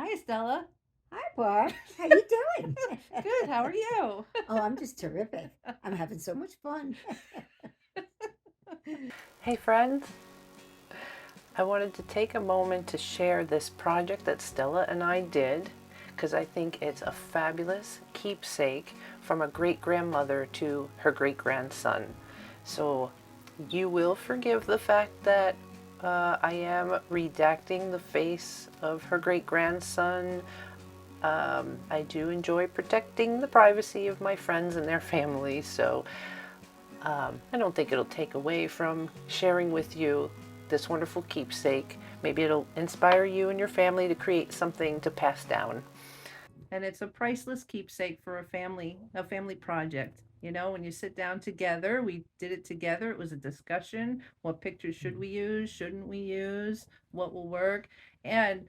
Hi, Stella. Hi, Barb. How you doing? Good. How are you? Oh, I'm just terrific. I'm having so much fun. Hey friends, I wanted to take a moment to share this project that Stella and I did because I think it's a fabulous keepsake from a great-grandmother to her great-grandson. So you will forgive the fact that I am redacting the face of her great-grandson. I do enjoy protecting the privacy of my friends and their families, so I don't think it'll take away from sharing with you this wonderful keepsake. Maybe it'll inspire you and your family to create something to pass down. And it's a priceless keepsake for a family project. When you sit down together, we did it together. It was a discussion. What pictures should we use? Shouldn't we use? What will work? And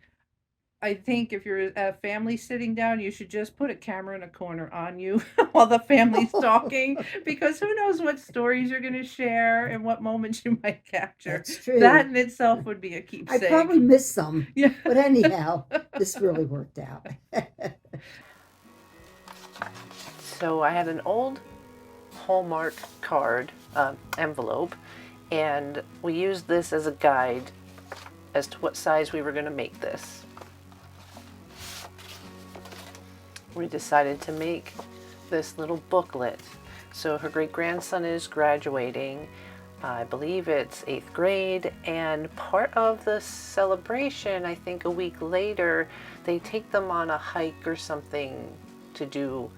I think if you're a family sitting down, you should just put a camera in a corner on you while the family's talking, because who knows what stories you're going to share and what moments you might capture. That's That true. in itself would be a I probably keepsake. missed some, Yeah. but anyhow, this really worked out. So I had an old Hallmark card envelope, and we used this as a guide as to what size we were going to make this. We decided to make this little booklet. So her great-grandson is graduating. I believe it's 8th grade, and part of the celebration, I think a week later, they take them on a hike or something to do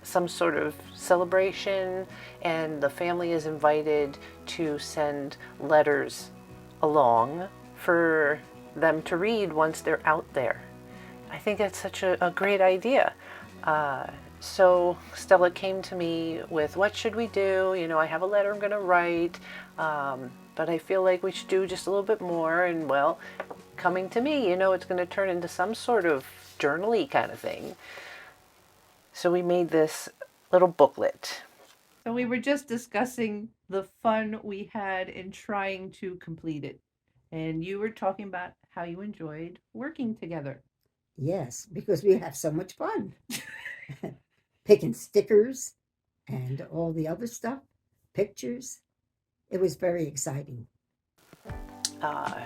some sort of celebration, and the family is invited to send letters along for them to read once they're out there. I think that's such a great idea. So Stella came to me with, what should we do? I have a letter I'm going to write, but I feel like we should do just a little bit more. And well, coming to me, it's going to turn into some sort of journal-y kind of thing. So we made this little booklet. So we were just discussing the fun we had in trying to complete it. And you were talking about how you enjoyed working together. Yes, because we have so much fun picking stickers and all the other stuff, pictures. It was very exciting. Uh,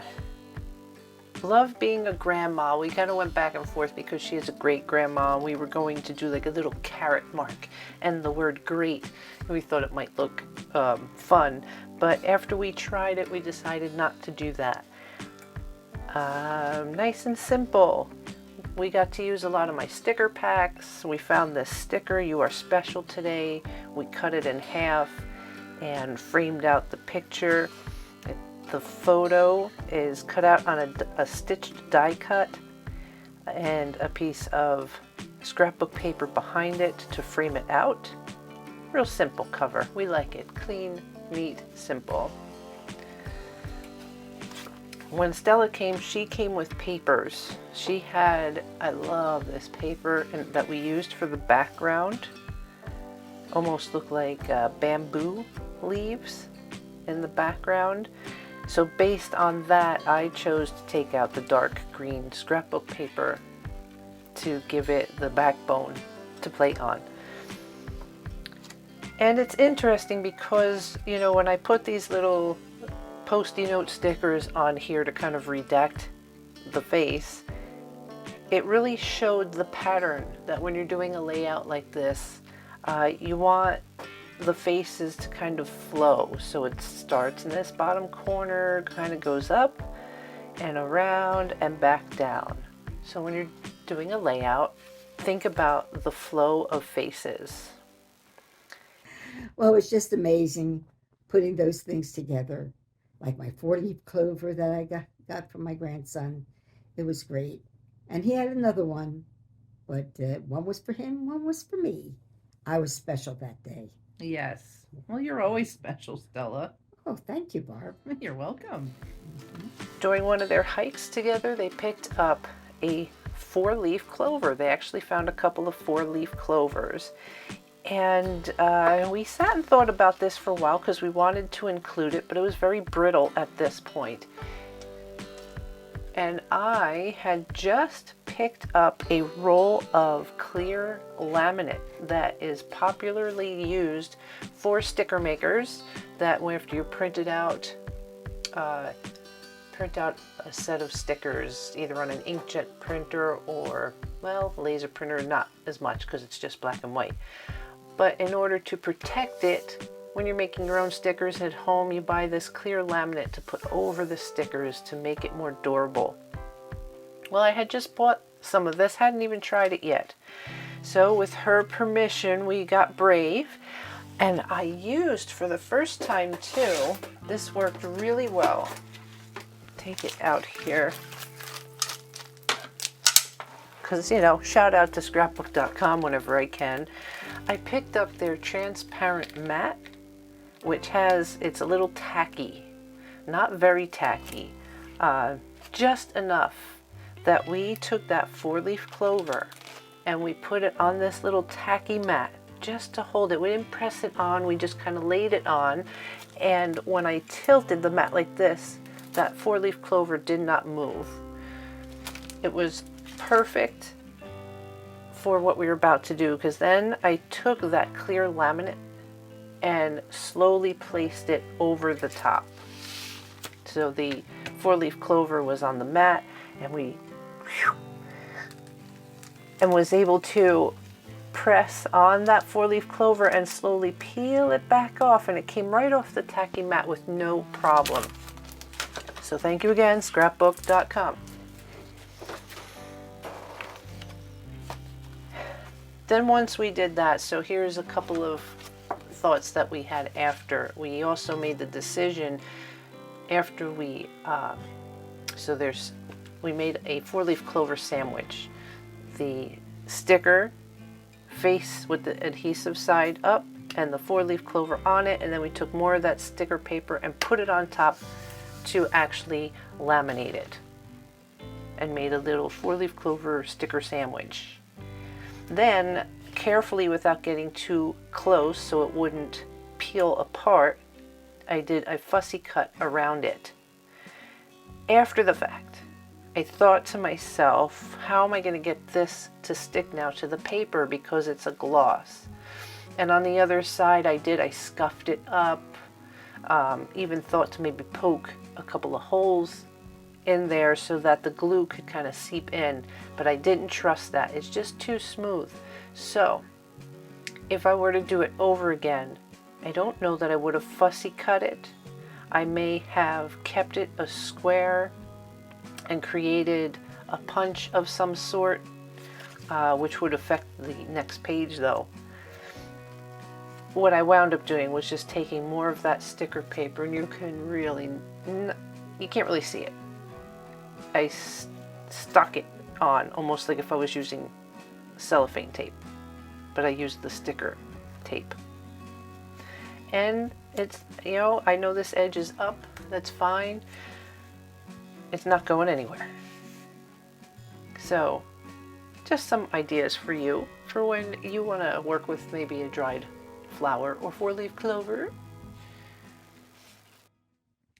Love being a grandma. We kind of went back and forth because she is a great grandma. We were going to do like a little carrot mark and the word great. We thought it might look fun, but after we tried it, we decided not to do that. Nice and simple. We got to use a lot of my sticker packs. We found this sticker, "You Are Special Today." We cut it in half and framed out the picture. The photo is cut out on a stitched die cut and a piece of scrapbook paper behind it to frame it out. Real simple cover. We like it. Clean, neat, simple. When Stella came, she came with papers. She had, I love this paper that we used for the background. Almost look like bamboo leaves in the background. So based on that, I chose to take out the dark green scrapbook paper to give it the backbone to play on. And it's interesting because, when I put these little Post-it note stickers on here to kind of redact the face, it really showed the pattern that when you're doing a layout like this, you want the faces to kind of flow. So it starts in this bottom corner, kind of goes up and around and back down. So when you're doing a layout, think about the flow of faces. Well, it's just amazing putting those things together, like my 4-leaf clover that I got from my grandson. It was great. And he had another one, but one was for him, one was for me. I was special that day. Yes. Well, you're always special, Stella. Oh, thank you, Barb. You're welcome. Mhm. During one of their hikes together, they picked up a 4-leaf clover. They actually found a couple of 4-leaf clovers. And we sat and thought about this for a while because we wanted to include it, but it was very brittle at this point. and I had just picked up a roll of clear laminate that is popularly used for sticker makers, that after you print it out, print out a set of stickers either on an inkjet printer or, well, laser printer, not as much because it's just black and white. But in order to protect it, when you're making your own stickers at home, you buy this clear laminate to put over the stickers to make it more durable. Well, I had just bought some of this, hadn't even tried it yet. So with her permission, we got brave, and I used for the first time too, this worked really well. Take it out here. Because, you know, shout out to scrapbook.com whenever I can. I picked up their transparent mat, which it's a little tacky, not very tacky, just enough that we took that 4-leaf clover and we put it on this little tacky mat just to hold it. We didn't press it on, we just kind of laid it on, and when I tilted the mat like this, that 4-leaf clover did not move. It was perfect for what we were about to do, because then I took that clear laminate and slowly placed it over the top. So the 4-leaf clover was on the mat, and was able to press on that 4-leaf clover and slowly peel it back off, and it came right off the tacky mat with no problem. So thank you again, scrapbook.com. Then once we did that, so here's a couple of thoughts that we had after. We also made the decision after we made a 4-leaf clover sandwich. The sticker face with the adhesive side up and the 4-leaf clover on it, and then we took more of that sticker paper and put it on top to actually laminate it, and made a little 4-leaf clover sticker sandwich. Then, carefully, without getting too close so it wouldn't peel apart, I did a fussy cut around it. After the fact, I thought to myself, how am I going to get this to stick now to the paper, because it's a gloss? And on the other side, I scuffed it up, even thought to maybe poke a couple of holes in there so that the glue could kind of seep in, but I didn't trust that. It's just too smooth. So if I were to do it over again, I don't know that I would have fussy cut it. I may have kept it a square and created a punch of some sort, which would affect the next page though. What I wound up doing was just taking more of that sticker paper, and you can't really see it. I stuck it on almost like if I was using cellophane tape, but I used the sticker tape. And it's, you know, I know this edge is up, that's fine. It's not going anywhere. So just some ideas for you for when you want to work with maybe a dried flower or 4-leaf clover.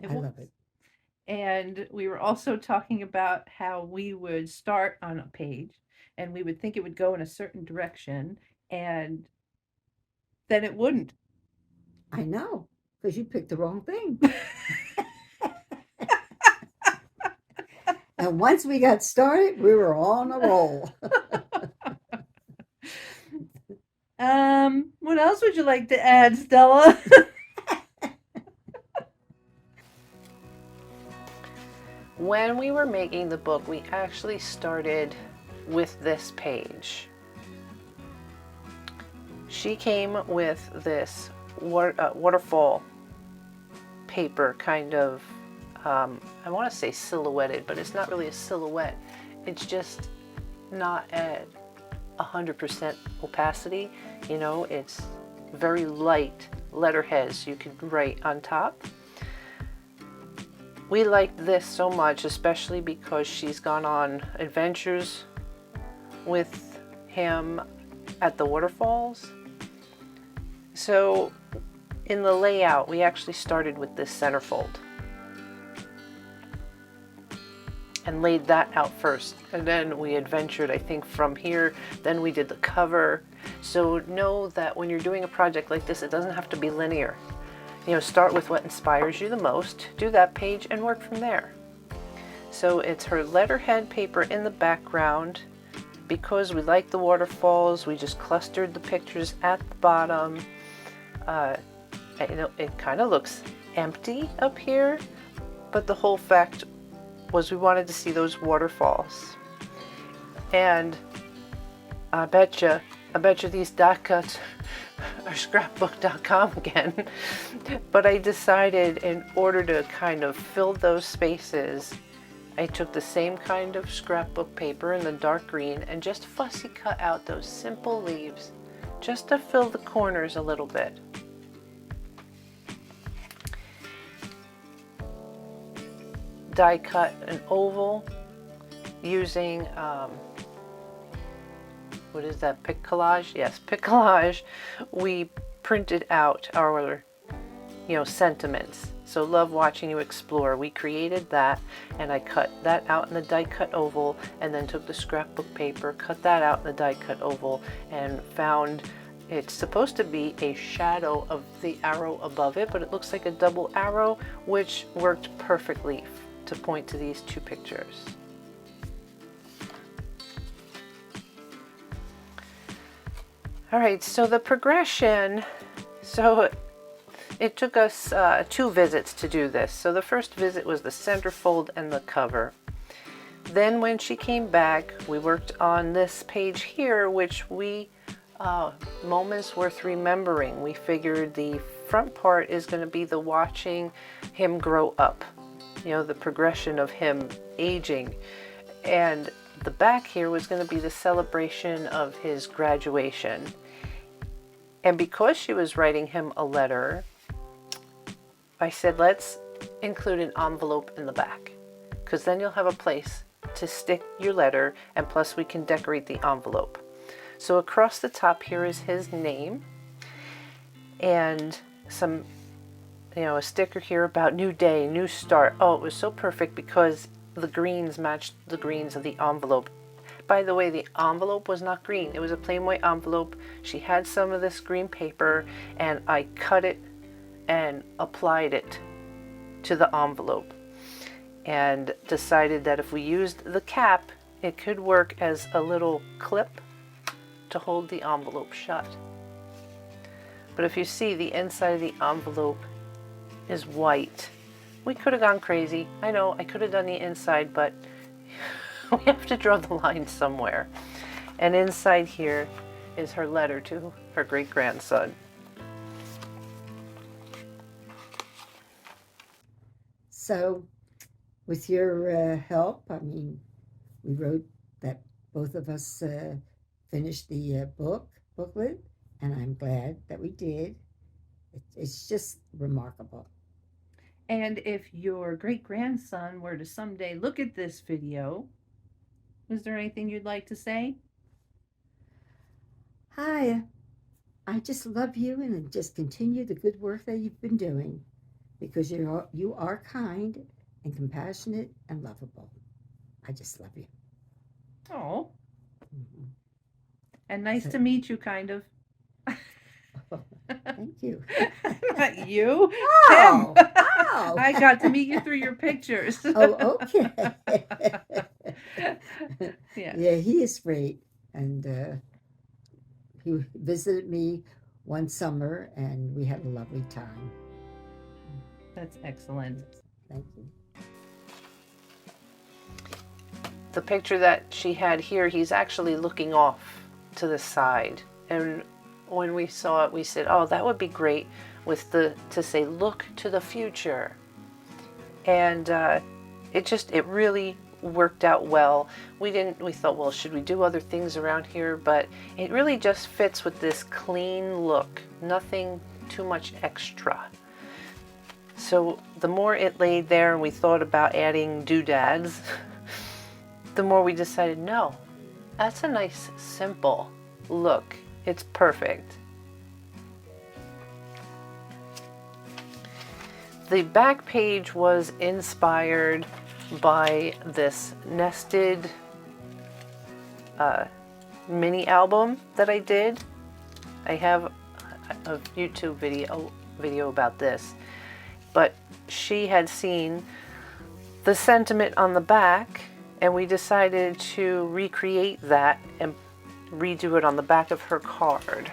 I love it. And we were also talking about how we would start on a page and we would think it would go in a certain direction, and then it wouldn't. I know, because you picked the wrong thing. And once we got started, we were on a roll. What else would you like to add, Stella? When we were making the book, we actually started with this page. She came with this waterfall paper, kind of, I want to say silhouetted, but it's not really a silhouette. It's just not at 100% opacity. You know, it's very light letterheads you can write on top. We liked this so much, especially because she's gone on adventures with him at the waterfalls. So in the layout, we actually started with this centerfold. and laid that out first. And then we adventured, I think, from here. Then we did the cover. So know that when you're doing a project like this, it doesn't have to be linear. You know, start with what inspires you the most, do that page, and work from there. So it's her letterhead paper in the background. Because we like the waterfalls, we just clustered the pictures at the bottom. You know, it kind of looks empty up here, but the whole fact was we wanted to see those waterfalls. And I betcha these die cuts are scrapbook.com again. But I decided in order to kind of fill those spaces, I took the same kind of scrapbook paper in the dark green and just fussy cut out those simple leaves just to fill the corners a little bit. Die cut an oval using what is that, pic collage? Yes, pic collage. We printed out our, you know, sentiments. So love watching you explore. We created that, and I cut that out in the die cut oval, and then took the scrapbook paper, cut that out in the die cut oval, and found it's supposed to be a shadow of the arrow above it, but it looks like a double arrow, which worked perfectly to point to these two pictures. All right, so the progression, so it took us 2 visits to do this. So the first visit was the centerfold and the cover. Then when she came back, we worked on this page here, which we, moments worth remembering. We figured the front part is going to be the watching him grow up, you know, the progression of him aging. And the back here was going to be the celebration of his graduation. And because she was writing him a letter, I said, let's include an envelope in the back, because then you'll have a place to stick your letter, and plus we can decorate the envelope. So across the top here is his name, and some, you know, a sticker here about new day, new start. Oh, it was so perfect because the greens matched the greens of the envelope. By the way, the envelope was not green. It was a plain white envelope. She had some of this green paper, and I cut it and applied it to the envelope, and decided that if we used the cap, it could work as a little clip to hold the envelope shut. But if you see, the inside of the envelope is white. We could have gone crazy. I know, I could have done the inside, but we have to draw the line somewhere. And inside here is her letter to her great-grandson. So, with your help, I mean, we wrote that both of us finished the booklet, and I'm glad that we did. It's just remarkable. And if your great-grandson were to someday look at this video, is there anything you'd like to say? Hi, I just love you, and just continue the good work that you've been doing, because you are kind and compassionate and lovable. I just love you. Oh, Mhm. and nice So- to meet you, kind of. Thank you. Not you, Oh, him. oh. I got to meet you through your pictures. Oh, okay. Yeah. Yeah, he is great. And he visited me one summer, and we had a lovely time. That's excellent. Thank you. The picture that she had here, he's actually looking off to the side. And when we saw it, we said, oh, that would be great with to say, look to the future. And it really worked out well. We thought, well, should we do other things around here? But it really just fits with this clean look, nothing too much extra. So the more it laid there and we thought about adding doodads, the more we decided, no, that's a nice, simple look. It's perfect. The back page was inspired buy this nested mini album that I did. I have a YouTube video about this, but she had seen the sentiment on the back, and we decided to recreate that and redo it on the back of her card.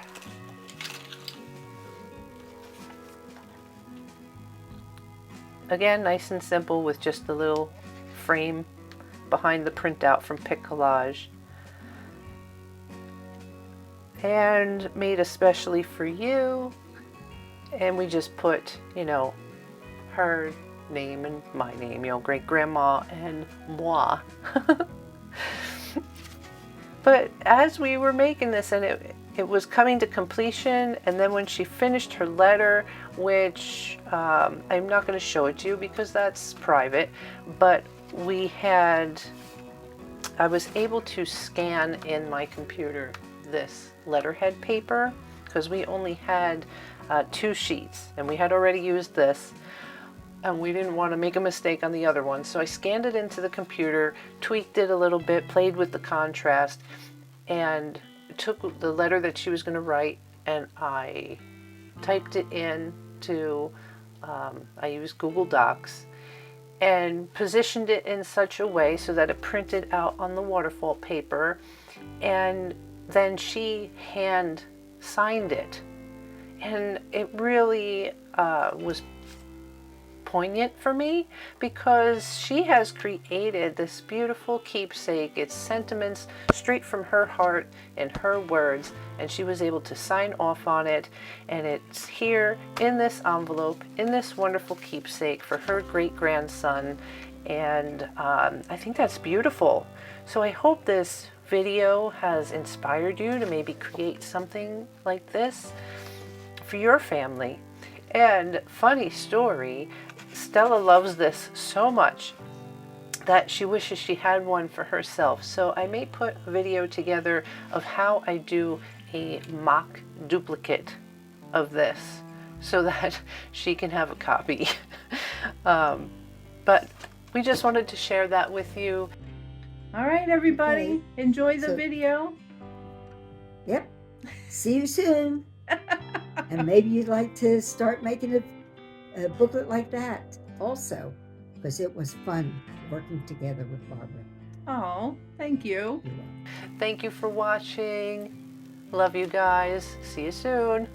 Again, nice and simple with just the little frame behind the printout from Pic Collage. And made especially for you. And we just put, you know, her name and my name, you know, great grandma and moi. But as we were making this, and it was coming to completion, and then when she finished her letter, which I'm not going to show it to you because that's private, but I was able to scan in my computer this letterhead paper because we only had 2 sheets, and we had already used this, and we didn't want to make a mistake on the other one. So I scanned it into the computer, tweaked it a little bit, played with the contrast, and took the letter that she was going to write, and I typed it in to, I used Google Docs, and positioned it in such a way so that it printed out on the waterfall paper, and then she hand signed it. And it really was poignant for me because she has created this beautiful keepsake. It's sentiments straight from her heart and her words, and she was able to sign off on it, and it's here in this envelope, in this wonderful keepsake for her great-grandson, and I think that's beautiful. So I hope this video has inspired you to maybe create something like this for your family. And funny story, Stella loves this so much that she wishes she had one for herself. So I may put a video together of how I do a mock duplicate of this so that she can have a copy. But we just wanted to share that with you. All right, everybody, Okay. enjoy the So- video. Yep. See you soon. And maybe you'd like to start making a booklet like that also, because it was fun working together with Barbara. Oh, thank you. You're welcome. Thank you for watching. Love you guys. See you soon.